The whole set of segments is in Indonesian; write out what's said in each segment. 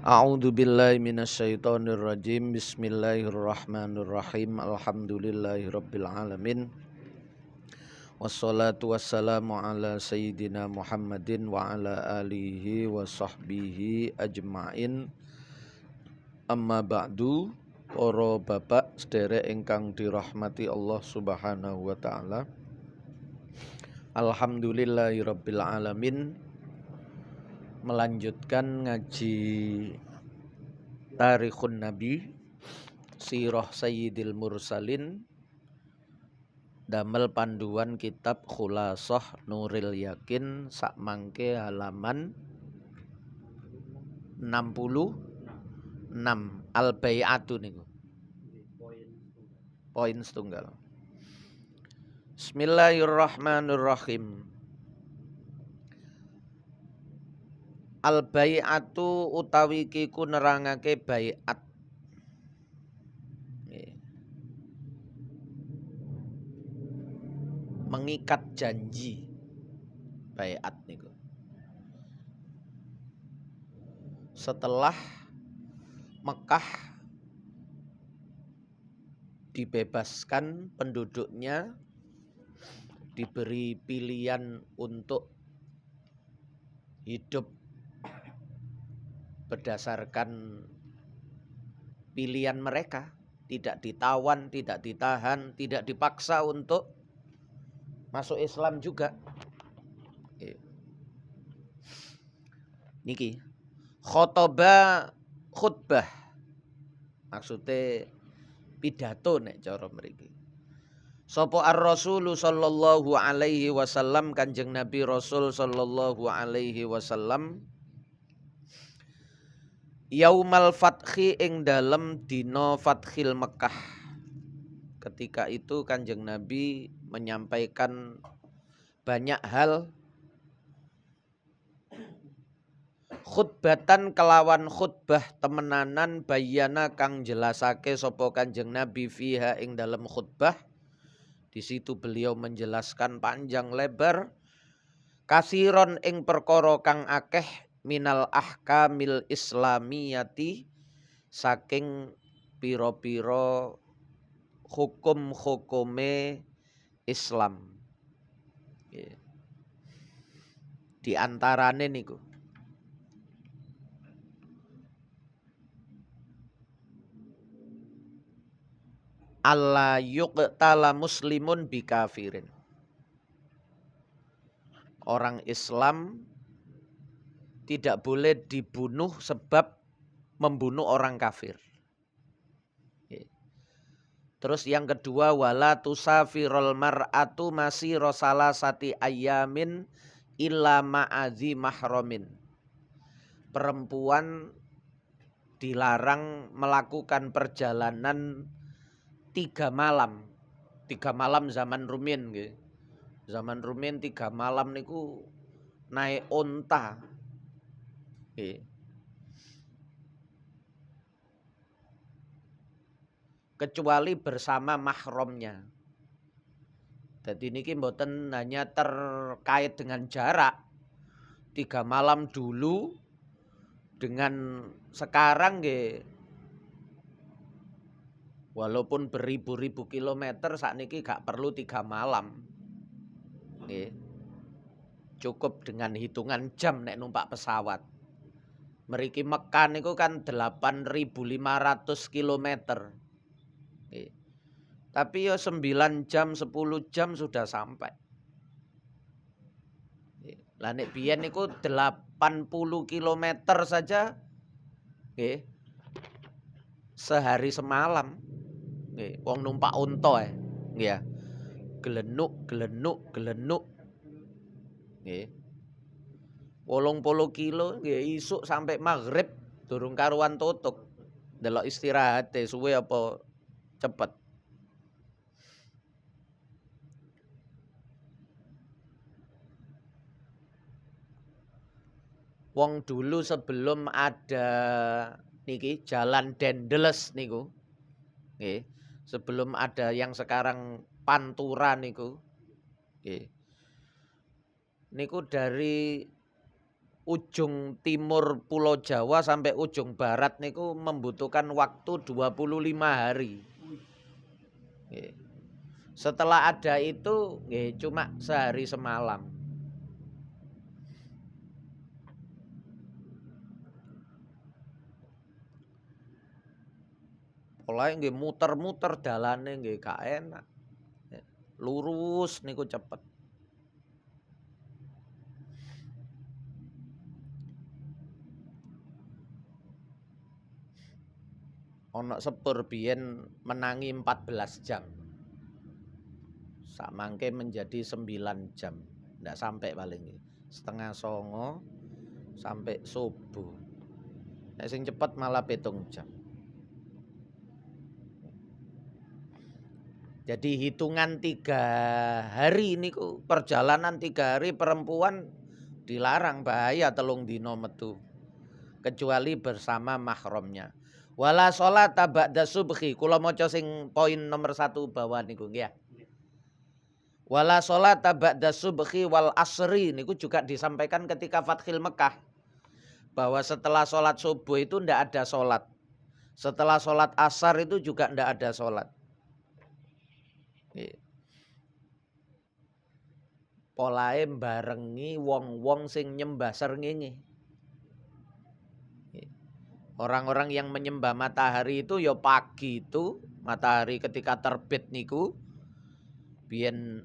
A'udzu billahi minasyaitonir rajim. Bismillahirrahmanirrahim. Alhamdulillahirabbil alamin. Wassalatu wassalamu ala sayyidina Muhammadin wa ala alihi wa sahbihi ajmain. Amma ba'du. Para bapak sederek ingkang dirahmati Allah Subhanahu wa taala. Alhamdulillahirabbil alamin. Melanjutkan ngaji Tarikhun Nabi, Sirah Sayyidil Mursalin, damel panduan kitab Khulasah Nuril Yakin sak mangke halaman 66 Al-Bai'atu niku. Poin setunggal. Bismillahirrahmanirrahim. Al-bai'atu utawi kiku nerangake bai'at. Mengikat janji. Bai'at niku. Setelah Mekah dibebaskan penduduknya, diberi pilihan untuk hidup berdasarkan pilihan mereka, tidak ditawan, tidak ditahan, tidak dipaksa untuk masuk Islam juga. Niki khutbah, maksudnya pidato nek cara mriki. Sapa ar-Rasul sallallahu alaihi wasallam, Kanjeng Nabi Rasul sallallahu alaihi wasallam, Yaumal Fathi ing dalem dina Fathil Mekah. Ketika itu Kanjeng Nabi menyampaikan banyak hal. Khutbatan kelawan khutbah temenanan, bayana kang jelasake sapa Kanjeng Nabi fiha ing dalem khutbah. Di situ beliau menjelaskan panjang lebar kasiron ing perkara kang akeh minal ahkamil islamiyati, saking piro-piro hukum-hukume Islam. Di antarane niku alla yuqtala muslimun bikafirin. Orang Islam tidak boleh dibunuh sebab membunuh orang kafir. Terus yang kedua, wala tusafirul mar'atu masira salasati ayyamin illa ma'adzi mahramin. Perempuan dilarang melakukan perjalanan 3 malam. 3 malam zaman rumin nggih. Zaman rumin 3 malam niku naik onta. Kecuali bersama mahramnya. Jadi niki mboten hanya terkait dengan jarak. 3 malam dulu dengan sekarang nggih. Walaupun beribu-ribu kilometer sakniki gak perlu 3 malam. Nggih. Cukup dengan hitungan jam nek numpak pesawat. Mriki Mekah niku kan 8.500 kilometer. Tapi ya 9 jam, 10 jam sudah sampai. Lah nek biyen niku 80 kilometer saja sehari semalam. Wong numpak unta nggih ya. Gelenuk. Nggih. 80 kilo nggih, isuk sampai maghrib durung karuan tutuk. Delok istirahate suwe apa cepet. Wong dulu sebelum ada niki jalan Dendels niku. Nggih. Sebelum ada yang sekarang Pantura niku. Nggih. Niku dari ujung timur Pulau Jawa sampai ujung barat niku membutuhkan waktu 25 hari. Setelah ada itu cuma sehari semalam. Pola nggih muter-muter dalane nggih gak enak. Lurus niku cepet. Ana sepur biyen menangi 14 jam. Sak mangke menjadi 9 jam. Ndak sampai paling setengah songo sampai subuh. Nek sing cepet malah 7 jam. Jadi hitungan 3 hari niku perjalanan 3 hari perempuan dilarang, bahaya telung dino metu. Kecuali bersama mahramnya. Wala sholata ba'da subhi. Kula maca sing poin nomor 1 bawah niku nggih ya. Wala sholata ba'da subhi wal asri niku juga disampaikan ketika Fathil Mekah. Bahwa setelah sholat subuh itu ndak ada sholat. Setelah sholat asar itu juga ndak ada sholat. Polahe barengi wong-wong sing nyembah srengenge. Orang-orang yang menyembah matahari itu ya pagi itu, matahari ketika terbit niku, biyen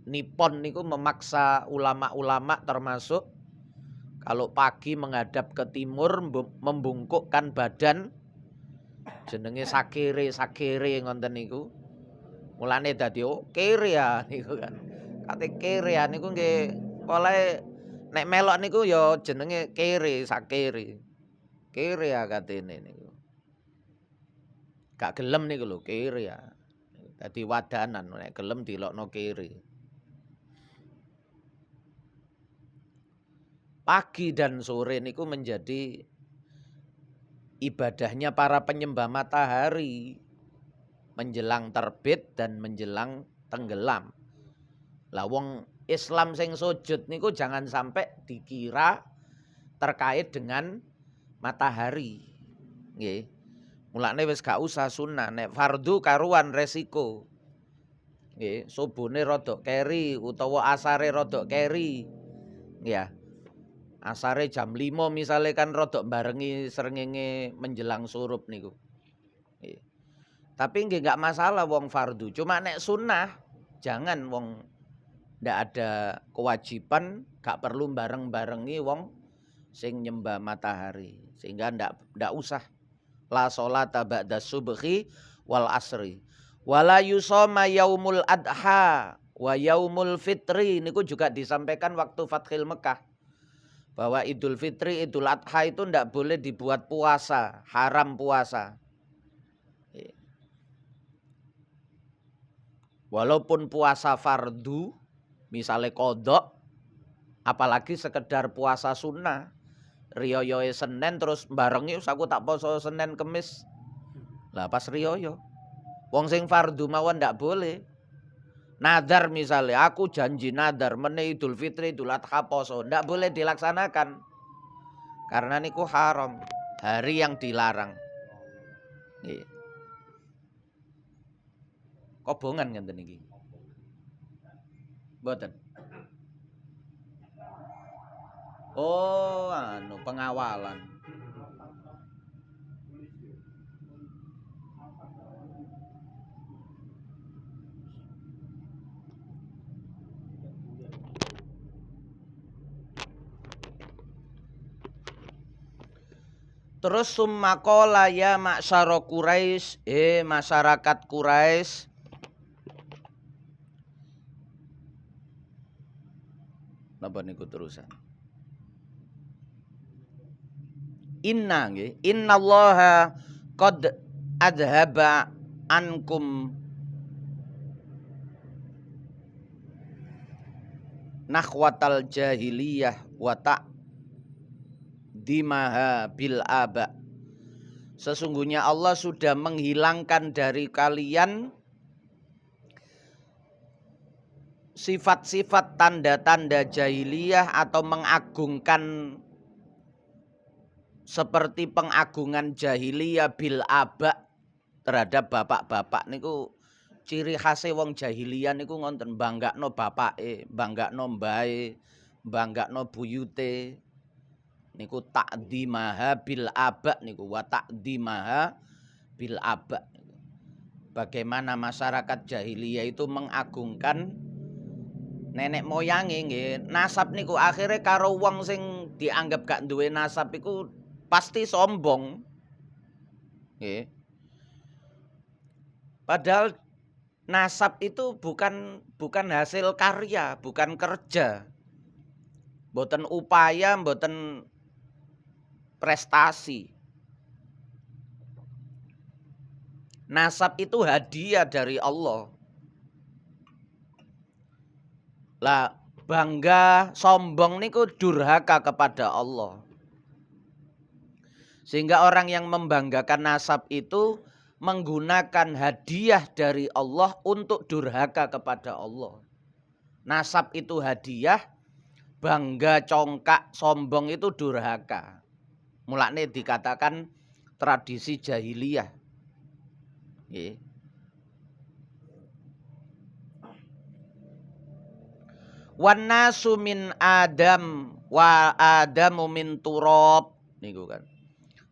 Nippon niku memaksa ulama-ulama termasuk kalau pagi menghadap ke timur membungkukkan badan, jenenge sakire ngoten niku. Mulane dadi kere ya niku kan. Kate kere ya niku nggih polahe nek melok niku ya jenenge kere, sakire. Kere ya katene niku. Gak gelem niku lho kere ya. Dadi wadanan nek gelem dilokno kere. Pagi dan sore niku menjadi ibadahnya para penyembah matahari. Menjelang terbit dan menjelang tenggelam. Lah wong Islam sing sujud niku jangan sampai dikira terkait dengan matahari. Nggih. Mulane wis gak usah sunah, nek fardu karuan resiko. Nggih, subuhne rada keri utawa asare rada keri. Ya. Asare jam 5 misale kan rada barengi srengenge menjelang surup niku. Nggih. Tapi nggih gak masalah wong fardu. Cuma nek sunnah jangan wong ndak ada kewajiban, gak perlu bareng-barengi wong sing nyembah matahari. Sehingga ndak usah la sholata ba'da subhi wal asri. Wala yusoma yaumul adha wa yaumul fitri niku juga disampaikan waktu Fathil Mekah. Bahwa Idul Fitri, Idul Adha itu ndak boleh dibuat puasa, haram puasa. Walaupun puasa fardu, misalnya kodok, apalagi sekedar puasa sunnah, riyoyoe Senin terus barengi aku tak poso Senin Kemis. Lah pas riyoyo. Wong sing fardu mawon ndak boleh. Nadar misalnya, aku janji nadar mene Idul Fitri, Idul Adha poso, ndak boleh dilaksanakan. Karena niku haram, hari yang dilarang. Nggih. Kobongan ngenten iki. Mboten. Oh, pengawalan. Terus summa qala ya ma'syara Quraisy, masyarakat Quraisy. Napa niku terusan? Innallaha qad adhaba ankum nakhwatal jahiliyah wa ta'dimaha bil aba. Sesungguhnya Allah sudah menghilangkan dari kalian sifat-sifat tanda-tanda jahiliyah atau mengagungkan seperti pengagungan jahiliyah bil aba terhadap bapak-bapak niku ciri khase wong jahiliyah niku ngonten banggakno bapake, banggakno mbae, banggakno buyute. Niku ta'dzimaha bil aba niku wa ta'dzimaha bil aba. Bagaimana masyarakat jahiliyah itu mengagungkan nenek moyange nggih. Nasab niku akhirnya karo wong sing dianggap gak duwe nasab iku pasti sombong. Nggih. Padahal nasab itu bukan hasil karya, bukan kerja. Mboten upaya, mboten prestasi. Nasab itu hadiah dari Allah. Lah bangga, sombong niku durhaka kepada Allah. Sehingga orang yang membanggakan nasab itu menggunakan hadiah dari Allah untuk durhaka kepada Allah. Nasab itu hadiah, bangga, congkak, sombong itu durhaka. Mulane dikatakan tradisi jahiliyah. Nggih. Wan nasu min Adam wa Adamu min turab niku kan.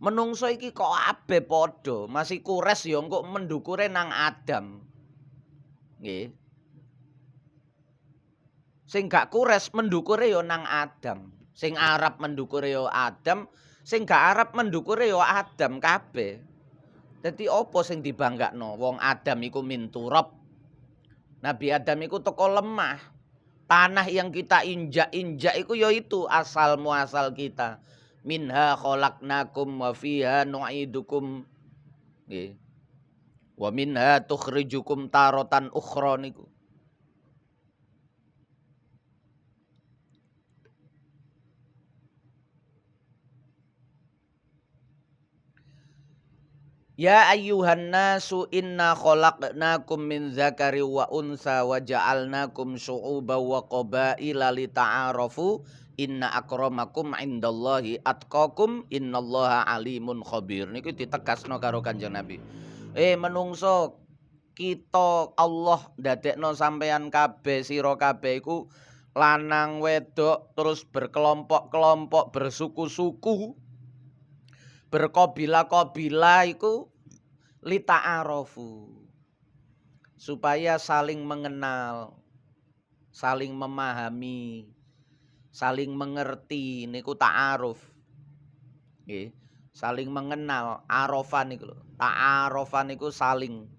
Menungso iki kok abe padha, masih kures ya engko mendukure nang Adam. Nggih. Sing gak kures mendukure ya nang Adam. Sing Arab mendukure ya Adam, sing gak Arab mendukure ya Adam kabeh. Dadi apa sing dibanggakno? Wong Adam iku min turab. Nabi Adam iku teko lemah. Tanah yang kita injak-injak iku ya itu asal muasal kita. Minha khalaqnakum wa fiha nu'idukum. Nggih. Wa minha tukhrijukum taratan ukhra niku. Ya ayyuhan nasu inna khalaqnakum min dzakari wa unsa wa ja'alnakum syu'uban wa qabaila lita'arafu inna akramakum indallahi atqakum innallaha alimun khabir. Niku ditegasno karo Kanjeng Nabi. Menungso kita Allah ndadekno sampeyan kabeh sira kabeh iku lanang wedok terus berkelompok-kelompok bersuku-suku berkobilah-kobilah iku lita'arofu supaya saling mengenal, saling memahami, saling mengerti niku ta'aruf. Nggih, saling mengenal, arafan niku lho. Ta'arafan niku saling.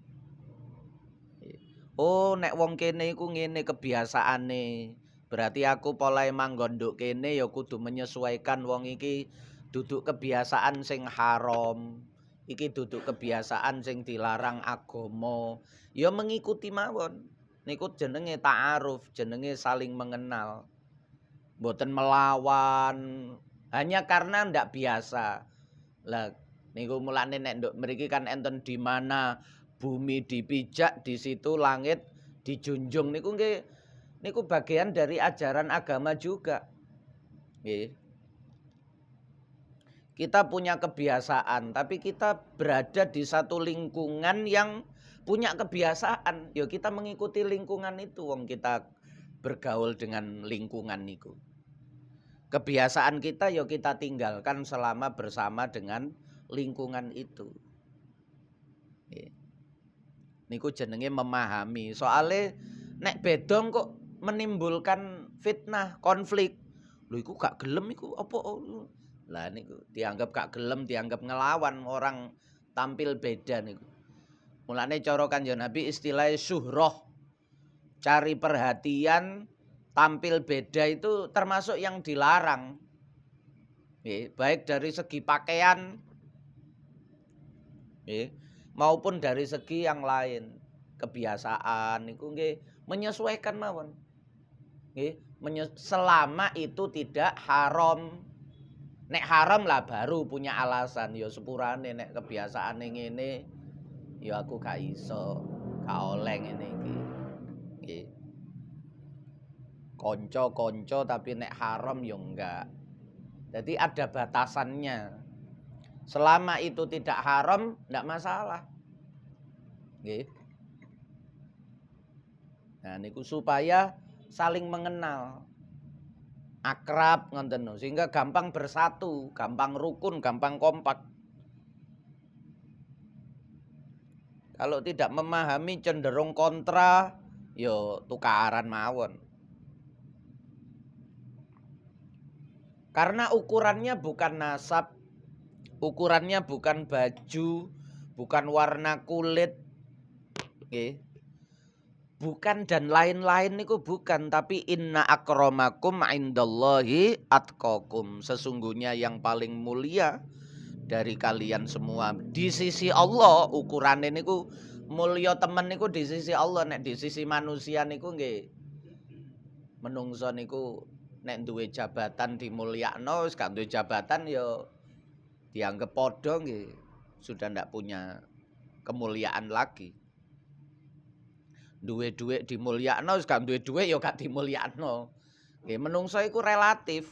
Oh, nek wong kene iku ngene kebiasaane. Berarti aku polahe manggon nduk kene ya kudu menyesuaikan wong iki duduk kebiasaan sing haram. Iki duduk kebiasaan sing dilarang agama. Ya mengikuti mawon. Niku jenenge ta'aruf, jenenge saling mengenal. Mboten melawan hanya karena ndak biasa. Lah niku mulane nek nduk mriki kan enten di mana bumi dipijak, di situ langit dijunjung niku nggih niku bagian dari ajaran agama juga. Nggih. Kita punya kebiasaan, tapi kita berada di satu lingkungan yang punya kebiasaan. Ya kita mengikuti lingkungan itu, wong kita bergaul dengan lingkungan niku. Kebiasaan kita ya kita tinggalkan selama bersama dengan lingkungan itu. Niku jenenge memahami. Soale nek bedong kok menimbulkan fitnah, konflik. Lho iku gak gelem iku apa? Lah niku dianggap gak gelem, dianggap ngelawan orang tampil beda niku. Mulane cara Kanjeng Nabi istilahnya syuhrah. Cari perhatian, tampil beda itu termasuk yang dilarang. Baik dari segi pakaian maupun dari segi yang lain. Kebiasaan niku nggih menyesuaikan mawon. Nggih, selama itu tidak haram. Nek haram lah baru punya alasan ya sepurane nek kebiasaane ngene ya aku gak iso, gak oleh ngene iki. Nggih. Kanca-kanca tapi nek haram ya enggak. Jadi ada batasannya. Selama itu tidak haram, tidak masalah. Nggih. Nah niku supaya saling mengenal. Akrab ngoten sehingga gampang bersatu, gampang rukun, gampang kompak. Kalau tidak memahami cenderung kontra, yo tukaran mawon. Karena ukurannya bukan nasab, ukurannya bukan baju, bukan warna kulit, okay. Bukan dan lain-lain niku bukan, tapi inna akramakum indallahi atqakum. Sesungguhnya yang paling mulia dari kalian semua di sisi Allah, ukurannya niku mulya temen niku di sisi Allah, nek di sisi manusia niku nggih menungso niku nek duwe jabatan dimulyakno, wis gak duwe jabatan ya dianggap padha nggih, sudah ndak punya kemuliaan lagi. Duwe dhuwit dimulyakno, wis gak duwe dhuwit ya gak dimulyakno. Nggih, menungso iku relatif.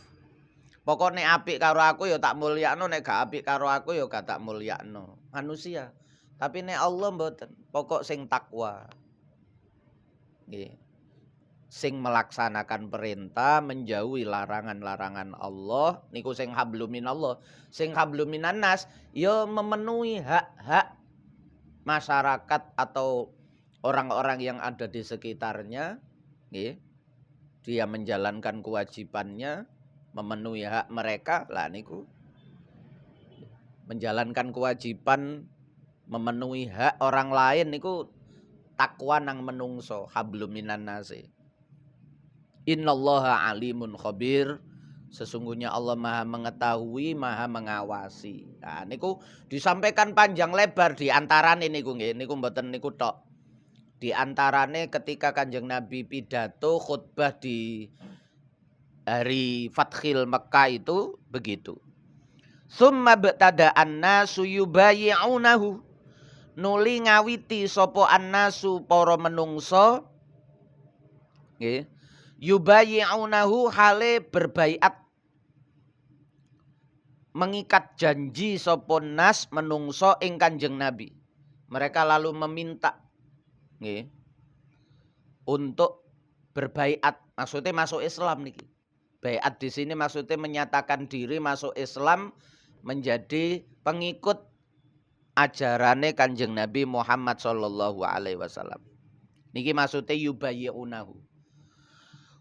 Pokok nek apik karo aku ya tak mulyakno, nek gak apik karo aku ya gak tak mulyakno. Manusia. Tapi nek Allah mboten, pokok sing takwa. Nggih. Sing melaksanakan perintah, menjauhi larangan-larangan Allah, niku sing hablum minallah. Sing hablum minannas ya memenuhi hak-hak masyarakat atau orang-orang yang ada di sekitarnya, nggih. Dia menjalankan kewajibannya, memenuhi hak mereka, lah niku menjalankan kewajiban, memenuhi hak orang lain niku takwa nang menungso, hablum minan nasi. Innallaha alimun khabir. Sesungguhnya Allah Maha mengetahui, Maha mengawasi. Nah niku disampaikan panjang lebar di antarane niku nggih, niku mboten niku tok. Di antarane ketika Kanjeng Nabi pidato khutbah di hari Fathil Mekkah itu begitu. Summa btada'an nasu yubayyi'unahu. Nuli ngawiti sapa annasu para menungso nggih. Yubayyi'unahu hale berbaiat. Mengikat janji sapa nas menungso ing Kanjeng Nabi. Mereka lalu meminta nggih untuk berbaiat, maksudnya masuk Islam niki. Baiat di sini maksudnya menyatakan diri masuk Islam, menjadi pengikut ajarane Kanjeng Nabi Muhammad sallallahu alaihi wasallam. Niki maksudnya yubayyi'unahu.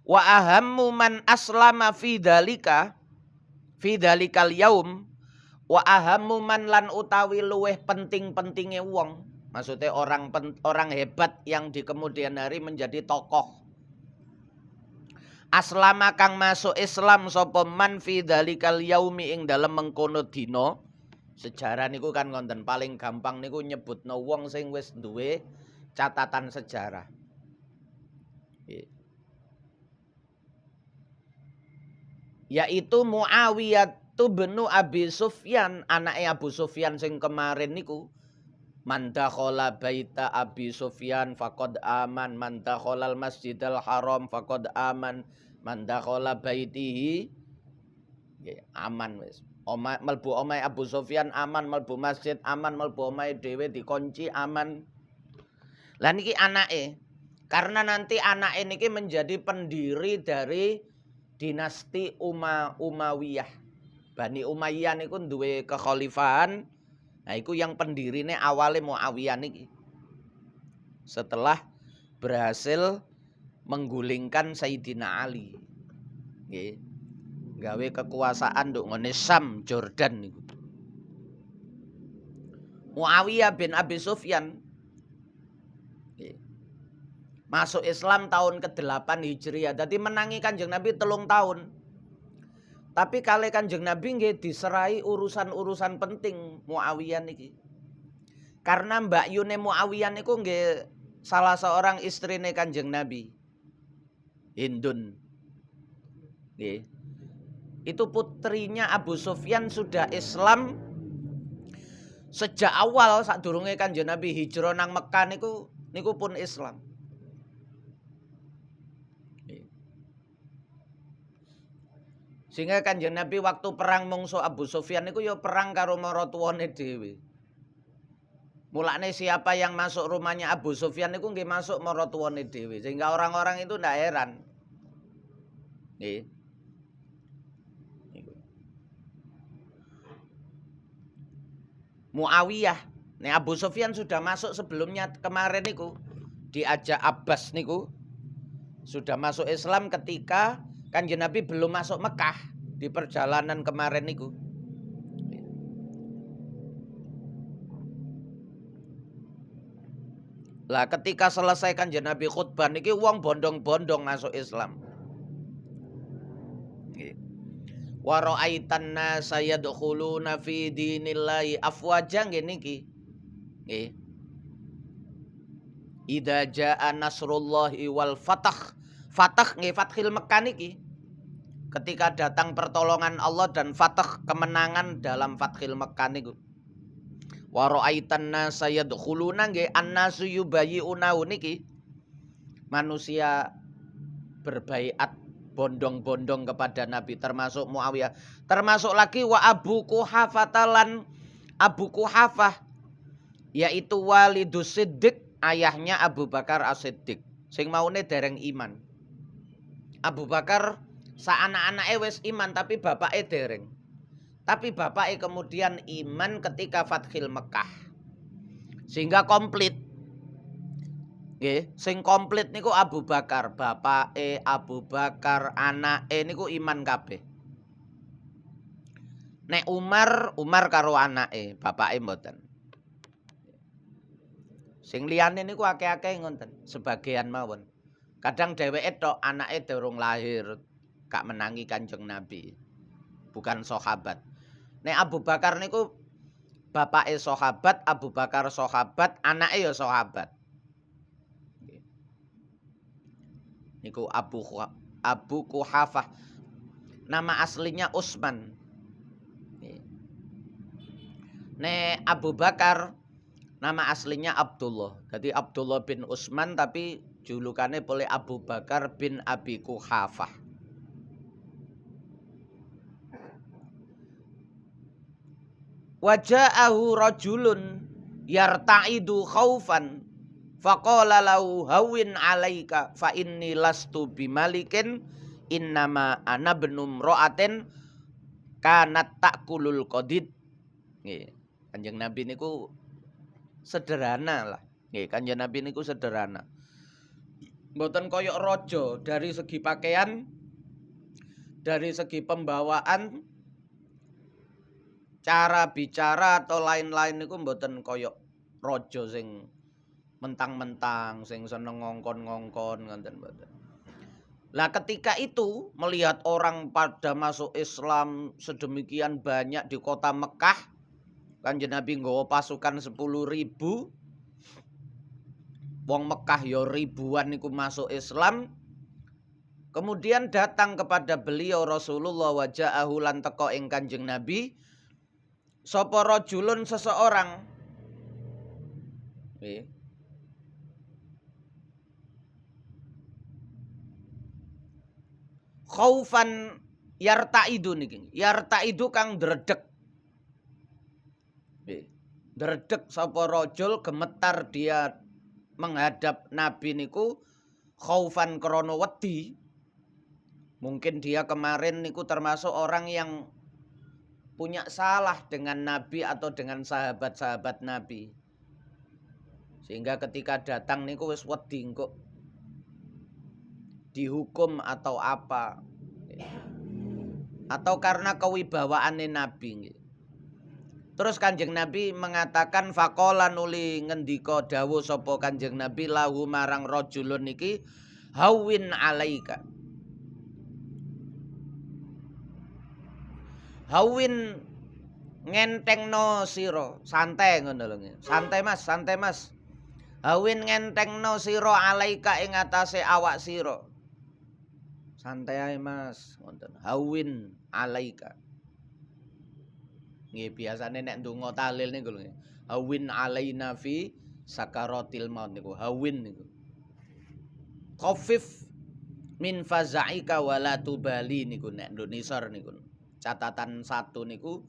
Wa ahammu man aslama fi dalikal yaum, wa ahammu man lan utawi luweh penting-pentinge wong. Maksudnya orang hebat yang di kemudian hari menjadi tokoh. Aslama kang masuk Islam sapa man fi dalikal yaumi ing dalem mengkono dina. Sejarah niku kan ngonten paling gampang niku nyebutno wong sing wis duwe catatan sejarah. Yaitu Muawiyah bin Abi Sufyan, anake Abu Sufyan sing kemarin niku. Man dakhala baita Abi Sufyan faqad aman, man dakhala al-Masjidal Haram faqad aman, man dakhala baitihi aman wis. Melbu omahe Abu Sufyan aman, melbu masjid aman, melbu omahe dhewe dikunci aman. Lah niki anake. Karena nanti anake niki menjadi pendiri dari dinasti Umayyah. Bani Umayyah niku duwe kekhalifahan. Nah iku yang pendirine awale Muawiyah niki. Setelah berhasil menggulingkan Sayyidina Ali. Nggih. Gawe kekuasaan nduk ngene Sam, Jordan niku. Muawiyah bin Abi Sufyan masuk Islam tahun ke-8 Hijriah. Dadi menangi Kanjeng Nabi 3 tahun. Tapi kali Kanjeng Nabi nggih diserai urusan-urusan penting Muawiyah niki. Karena Mbak Yune Muawiyah niku nggih salah seorang istrine Kanjeng Nabi. Hindun. Nggih. Itu putrinya Abu Sufyan sudah Islam sejak awal sadurunge Kanjeng Nabi hijrah nang Mekah niku pun Islam. Sehingga Kanjeng Nabi waktu perang mungsuh Abu Sufyan niku ya perang karo maratuwane dhewe. Mulane siapa yang masuk rumahnya Abu Sufyan niku nggih masuk maratuwane dhewe. Sehingga orang-orang itu ndak heran. Nggih. Muawiyah. Nek Abu Sufyan sudah masuk sebelumnya kemarin niku diajak Abbas niku sudah masuk Islam ketika Kanjeng Nabi belum masuk Mekah di perjalanan kemarin niku. Lah ketika selesai Kanjeng Nabi khutbah niki wong bondong-bondong masuk Islam. Wa ra'aitan nasa yadkhuluna fi dinillahi afwaja niki. Nggih. Idza jaa nasrullahi wal fatah. Fatah nggih Fathil Mekkah niki. Ketika datang pertolongan Allah dan fatah kemenangan dalam Fathil Mekkah niku. Wa ra'aitan nasa yadkhuluna nggih annasu yubayyi'unahu niki. Manusia berbaiat bondong-bondong kepada Nabi termasuk Muawiyah. Termasuk lagi wa Abu Quhafah talan Abu Quhafah yaitu Walidus Siddiq, ayahnya Abu Bakar As-Siddiq. Sing maune dereng iman. Abu Bakar saanak-anake wis iman tapi bapake dereng. Tapi bapake kemudian iman ketika Fathil Mekkah. Sehingga komplit. Nggih, sing komplit niku Abu Bakar, bapake Abu Bakar, anake niku iman kabeh. Nek Umar karo anake, bapake mboten. Sing liyane niku akeh-akeh ngoten, sebagian mawon. Kadang dheweke tok anake durung lahir, gak menangi Kanjeng Nabi. Bukan sahabat. Nek Abu Bakar niku bapake sahabat, Abu Bakar sahabat, anake ya sahabat. Niku Abu Quhafah. Nama aslinya Utsman. Nek Abu Bakar nama aslinya Abdullah. Jadi Abdullah bin Utsman tapi julukannya boleh Abu Bakar bin Abi Quhafah. Waja'ahu rajulun yarta'idu khaufan faqala lahu hawin 'alaika fa inni lastu bimalikin innama ana ibnu ra'atin kanat ta'kulul qadid. Nggih, Kanjeng Nabi niku sederhana lah. Nggih, Kanjeng Nabi niku sederhana. Mboten koyok raja dari segi pakaian, dari segi pembawaan, cara bicara atau lain-lain niku mboten koyok raja sing mentang-mentang, sing seneng ngongkon-ngongkon ngoten mboten. Lah ketika itu melihat orang pada masuk Islam sedemikian banyak di kota Mekah, Kanjeng Nabi nggawa pasukan 10.000. Wong Mekah ya ribuan niku masuk Islam. Kemudian datang kepada beliau Rasulullah waja'ahu lan teka ing Kanjeng Nabi sapa rajulun seseorang. Nggih. Khaufan yartaidu niki. Yartaidu kang dredeg. Nggih. Dredeg sapa rajul gemetar dia menghadap Nabi niku khaufan krana wedi. Mungkin dia kemarin niku termasuk orang yang punya salah dengan Nabi atau dengan sahabat-sahabat Nabi. Sehingga ketika datang niku wis wedi kok dihukum atau apa. Atau karena kewibawaane Nabi. Terus Kanjeng Nabi mengatakan faqala nuli ngendika dawuh sapa Kanjeng Nabi lahu marang rajulun niki hawin alaika. Hawin ngentengno sira, santai ngono lho. Santai Mas, santai Mas. Hawin ngentengno sira alaika ing atase awak sira. Santai ae Mas, ngoten. Hawin alaika. Nggih biasane nek ndonga tahlil niku lho. Hawin alaina fi sakaratil maut niku. Hawin niku. Khafif min fazaika wala tubali niku nek Indonesia niku. Catatan 1 niku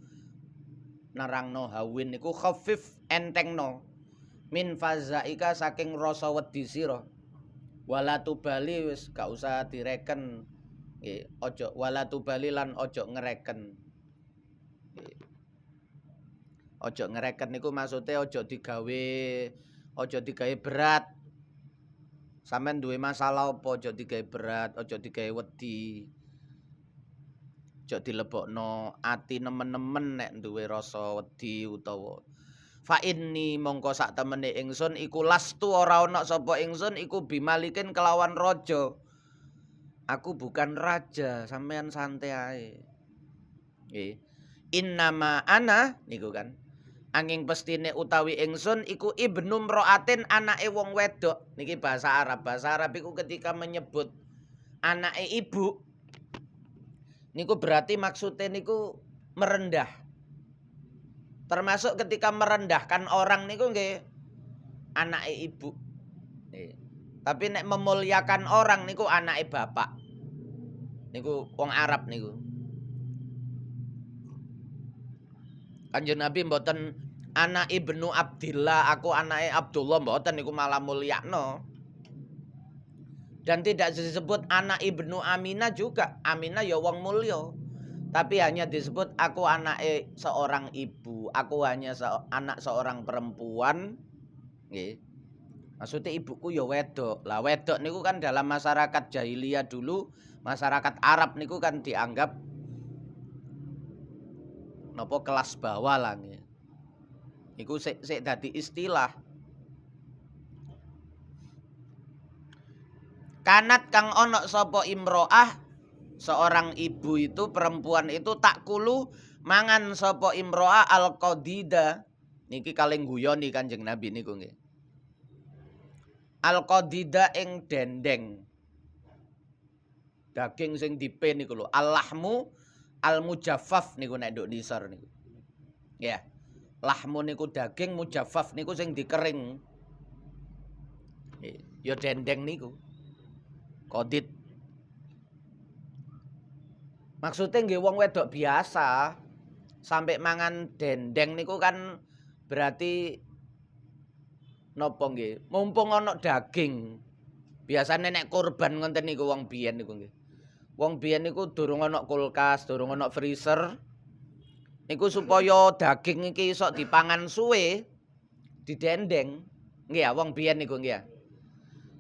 nerangno hawin niku khafif entengno. Min fazaika saking rasa wedi sira. Wala tubali wis gak usah direken. Nggih, aja wala tubali lan aja ngereken. Nggih. Aja ngereken niku maksude aja digawe berat. Sampeyan duwe masalah apa aja digawe berat, aja digawe wedi. Aja dilebokno ati nemen-nemen nek duwe rasa wedi utawa fa inni mongko sak temene ingsun iku lastu ora ana sapa ingsun iku bimalikin kelawan raja. Aku bukan raja, sampean santai ae. Nggih. Innama ana niku kan. Anging pestine utawi ingsun iku ibnu mraatin anake wong wedok. Niki bahasa Arab. Bahasa Arab iku ketika menyebut anake ibu niku berarti maksudnya niku merendah. Termasuk ketika merendahkan orang niku nggih anake ibu. Tapi nek memuliakan orang niku anake bapak. Niku wong Arab niku. Kanjeng Nabi mboten anak ibnu Abdillah, aku anake Abdullah, mboten niku malah mulyakno. Dan tidak disebut anak ibnu Aminah juga. Aminah ya wong mulya. Tapi hanya disebut aku anake seorang ibu, aku hanya anak seorang perempuan. Nggih. Maksudnya ibuku ya wedok. Lah wedok niku kan dalam masyarakat jahiliyah dulu, masyarakat Arab niku kan dianggap napa kelas bawah lah nggih. Iku sik dadi istilah. Kanat kang ana sapa imro'ah, seorang ibu itu, perempuan itu takulu mangan sapa imro'ah al-qadida. Niki kalih guyoni Kanjeng Nabi niku nggih. Al-qadida ing dendeng. Daging sing dipe niku lho, al-lahmu al-mujaffaf niku nek nduk nisor niku. Ya. Lahmu niku daging, mujaffaf niku sing dikering. Ya dendeng niku. Qadid. Maksudnya nggih wong wedok biasa sampai mangan dendeng niku kan berarti nopo nggih? Mumpung ana daging. Biasane nek kurban ngoten niku wong biyen niku nggih. Wong biyen niku durung ana kulkas, durung ana freezer. Niku supaya daging iki iso dipangan suwe, didendeng. Nggih ya wong biyen niku nggih ya.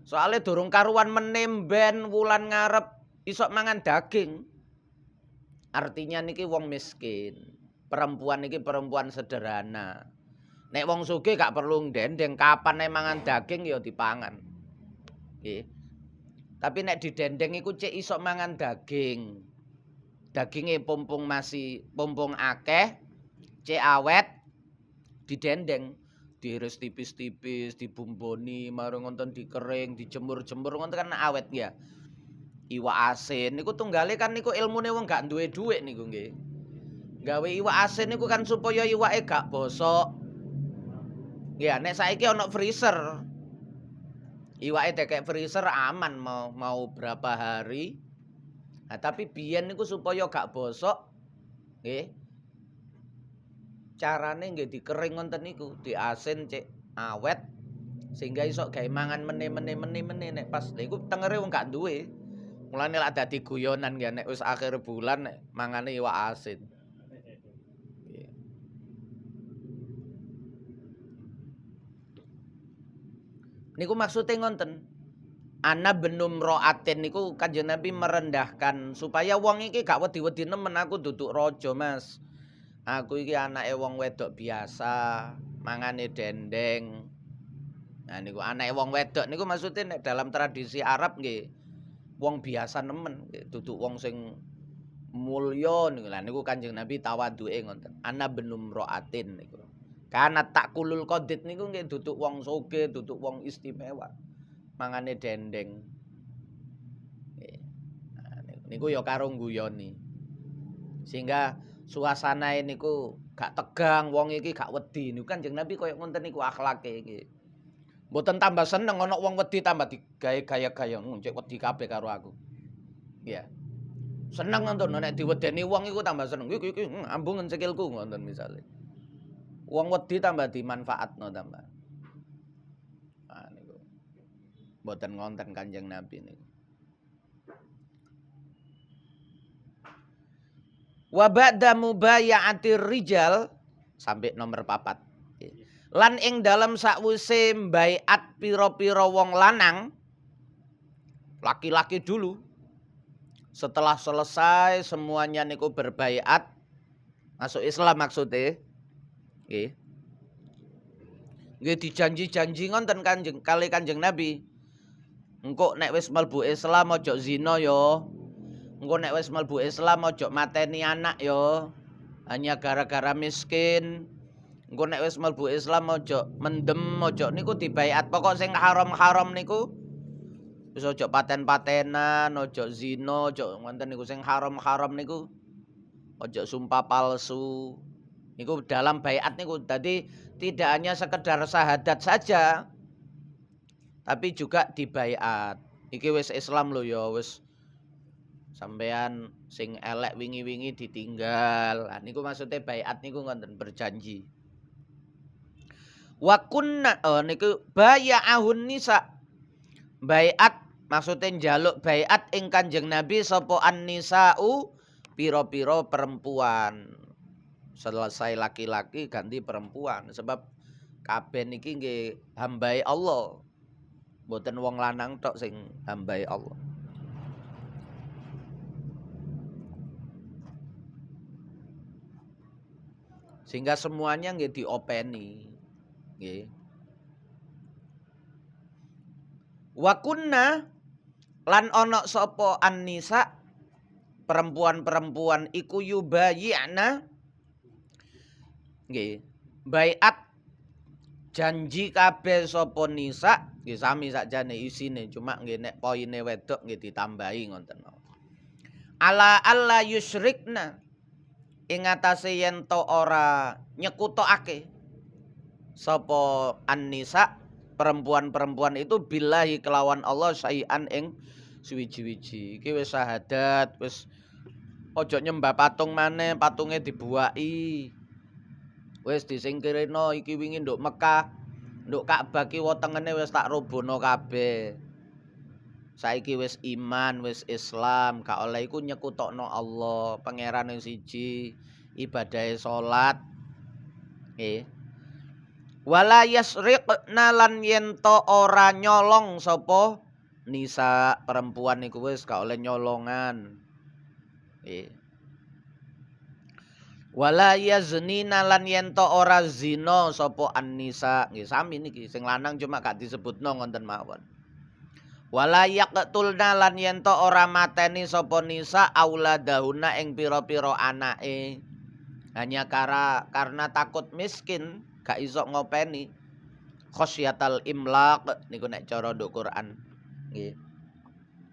Soale durung karuan menemben wulan ngarep iso mangan daging. Artinya niki wong miskin. Perempuan niki perempuan sederhana. Nek wong sugih gak perlu ndendeng, kapan nek mangan daging ya dipangan. Nggih. Tapi nek didendeng iku cek iso mangan daging. Daginge pompong akeh, cek awet, didendeng. Diiris tipis-tipis, dibumboni, marung ngonten dikering, dijemur-jemur ngonten kan awet ya. Iwak asin niku tunggale kan niku ilmune wong gak duwe dhuwit niku nggih. Gawe iwak asin niku kan supaya iwake gak bosok. Ya nek saiki ana freezer. Iwake dekek freezer aman mau berapa hari. Nah, tapi biyen niku supaya gak bosok nggih. Carane nggih dikering ngonten niku, diasin cek awet sehingga iso gawe mangan meneh nek pas lha iku tengere wong gak duwe. Mulane lak dadi guyonan ya nek wis akhir bulan nek mangane iwak asin. Niku maksudnya ngonten. Ana benum ro'atin niku Kanjeng Nabi merendahkan supaya wong iki gak wedi-wedi nemen aku duduk raja, Mas. Aku iki anake wong wedok biasa, mangane dendeng. Nah niku anake wong wedok niku maksudnya nek dalam tradisi Arab nggih wong biasa nemen, duduk wong sing mulya niku. Lah niku Kanjeng Nabi tawaduke ngoten. Ana benum ro'atin niku. Karena takulul qadid niku nggih duduk wong sugih, duduk wong istimewa. Mangane dendeng. Nah, niku ya karo guyoni. Sehingga suasanae niku gak tegang, wong iki gak wedi. Niku Kanjeng Nabi koyo ngoten niku akhlake iki. Mboten tambah seneng ana wong wedi tambah digawe gaya-gaya, cek wedi kabeh karo aku. Ya. Seneng ngoten nek diwedeni wong iku tambah seneng. Iki ambungen sikilku ngoten misale. Wong wedi tambah dimanfaatno tambah. Nah niku. Mboten ngonten Kanjeng Nabi niku. Wa ba'da mubaya'atir rijal sampai nomor 4. Lan ing dalam sakwise baiat pira-pira wong lanang laki-laki dulu setelah selesai semuanya niku berbaiat masuk Islam maksudnya nggih. Nggih dijanji-janji ngonten Kanjeng Nabi. Engko nek wis mlebu Islam aja zina ya. Engko nek wis mlebu Islam aja mateni anak ya. Hanya gara-gara miskin. Engko nek wis mlebu Islam aja mendem, aja niku dibaiat. Pokok sing haram-haram niku wis aja paten-patenan, aja zina, aja ngoten niku sing haram-haram niku. Aja sumpah palsu. Niku dalam baiat niku. Tadi tidak hanya sekedar syahadat saja, tapi juga dibaiat. Iki wis Islam lho ya, wis sampean sing elek wingi-wingi ditinggal. Nah, niku maksudnya baiat niku ngoten berjanji. Wa kunna niku baya'ahun nisa. Baiat maksudnya njaluk baiat ing Kanjeng Nabi sapa an-nisa'u pira-pira perempuan. Selesai laki-laki ganti perempuan sebab kabeh niki nggih hambai Allah. Mboten wong lanang tok sing hambai Allah. Sehingga semuanya nggih diopeni. Nggih. Wa kunna lan ana sapa an-nisa perempuan-perempuan iku yubayyana nggih. Baiat janji kabeh sapa nisa nggih sami sakjane isine cuma nggih nek poine wedok nggih ditambahi ngoten. Ala alla yusyrikna ing atase yen to ora nyekutokake sapa an-nisa perempuan-perempuan itu billahi kelawan Allah sayan ing suwiji-wiji. Iki wis syahadat, wis aja nyembah patung maneh, patunge dibuaki. Wis disingkirno iki wingi nduk Mekah, nduk Ka'bah ki wetengene wis tak robono kabeh. Saiki wis iman, wis Islam, gak oleh iku nyekutokno Allah, pangeran yang siji, ibadahe salat. Nggih. Wala yasriqna lan yen to ora nyolong sapa nisa perempuan niku wis gak oleh nyolongan. Nggih. Wala yaznina lan yen to ora zina sapa an-nisa. Nggih sami niki sing lanang cuma gak disebutno ngonten mawon. Wala yaqtulna lan yen to ora mateni sapa nisa auladahuna ing pira-pira anake. Hanya karena takut miskin gak iso ngopeni khosyatal imlaq niku nek cara nduk Quran nggih.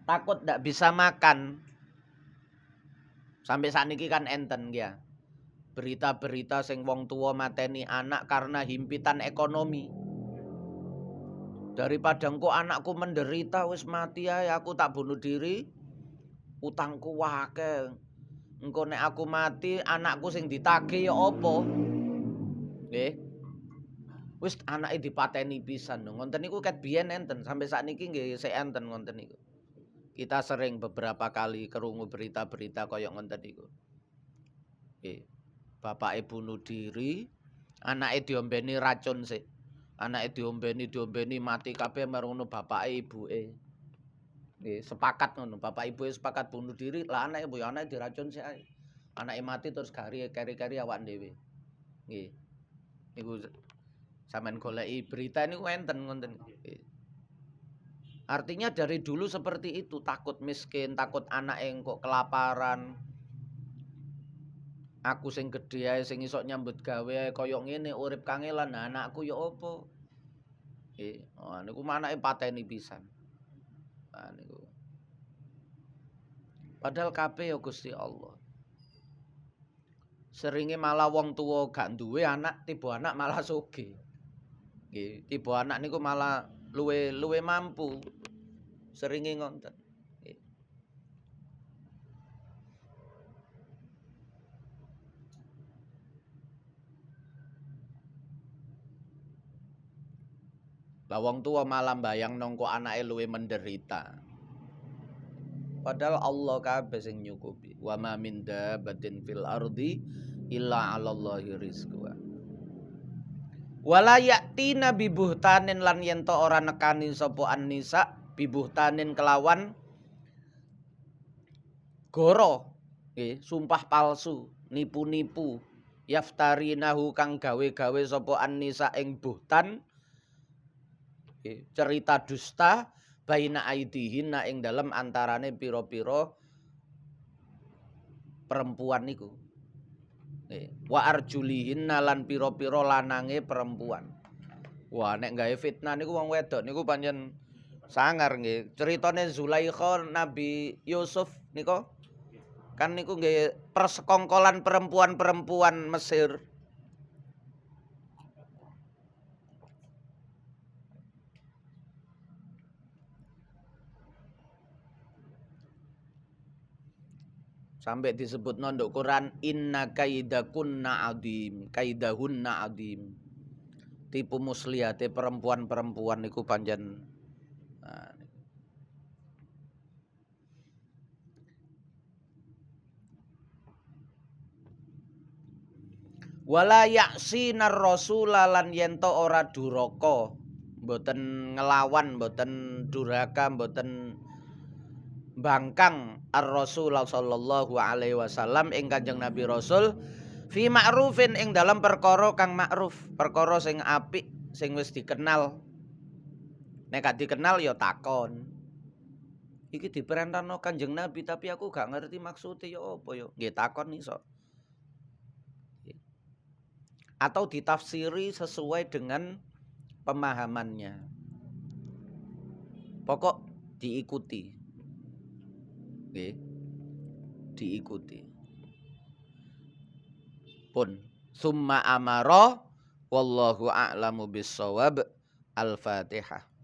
Takut ndak bisa makan. Sampai saat ini kan enten ya. Berita-berita sing wong tua mateni anak karena himpitan ekonomi. Daripada engko anakku menderita wis mati ae aku tak bunuh diri. Utangku akeh. Engko nek aku mati anakku sing ditagih ya apa? Nggih. Wis anake dipateni pisan lho. Ngonten niku ket biyen enten sampai sakniki nggih sik enten ngonten niku. Kita sering beberapa kali krungu berita-berita kaya ngonten niku. Nggih. Bapake bunuh diri, anake diombeni racun sik. Anake diombeni mati kabeh marang ngono bapake ibuke. Nggih, sepakat ngono. Bapak ibuke sepakat bunuh diri, lah anake mbuh anake diracun sik ae. Anake mati terus kari-kari awak dhewe. Nggih. Niku sampean goleki berita niku enten ngonten. Artinya dari dulu seperti itu, takut miskin, takut anak kok kelaparan. Aku sing gedhe ae sing iso nyambut gawe ae kaya ngene urip kangelan, nah anakku ya apa? Nggih, niku anake pateni pisan. Nah niku. Padahal kabeh ya Gusti Allah. Seringe malah wong tuwa gak duwe anak, tiba anak malah sugih. Nggih, tiba anak niku malah luwe mampu. Seringe ngonten. Nggih. Lah wong tua malah bayangno kok anake luwe menderita. Padahal Allah kabeh sing nyukupi. Wa ma min dabbatin fil ardi illa 'alallahi rizquha. Wala yaktina bibuhtanin lan yen to ora nekani sapa an-nisa bibuhtanin kelawan goro, nggih, sumpah palsu, nipu-nipu, yaftarinahu kang gawe-gawe sapa an-nisa ing buhtan, nggih, cerita dusta baina aidihinna ing dalem antarane pira-pira perempuan niku. Wa arjulihinna lan pira-pira lanange perempuan. Wah, nek gawe fitnah niku wong wedok niku pancen sangar nggih. Ceritane Zulaikha Nabi Yusuf niku kan niku nggih persekongkolan perempuan-perempuan Mesir. Sampai disebut nduk Quran inna kaidakunna adim, kaidahunna adim. Tipu muslihate perempuan-perempuan niku pancen wala yaksinar rasula lan yento ora duraka, mboten ngelawan, mboten duraka, mboten bangkang ar-rasul sallallahu alaihi wasallam ing Kanjeng Nabi Rasul fi ma'rufin ing dalam perkara kang ma'ruf, perkara sing apik, sing wis dikenal. Nek gak dikenal ya takon. Iki diperintahno Kanjeng Nabi tapi aku gak ngerti maksudnya ya apa ya. Nggih takon iso. Atau ditafsiri sesuai dengan pemahamannya. Pokok diikuti. Nggih. Diikuti. Pun summa amara wallahu a'lamu bissawab. Al-Fatihah.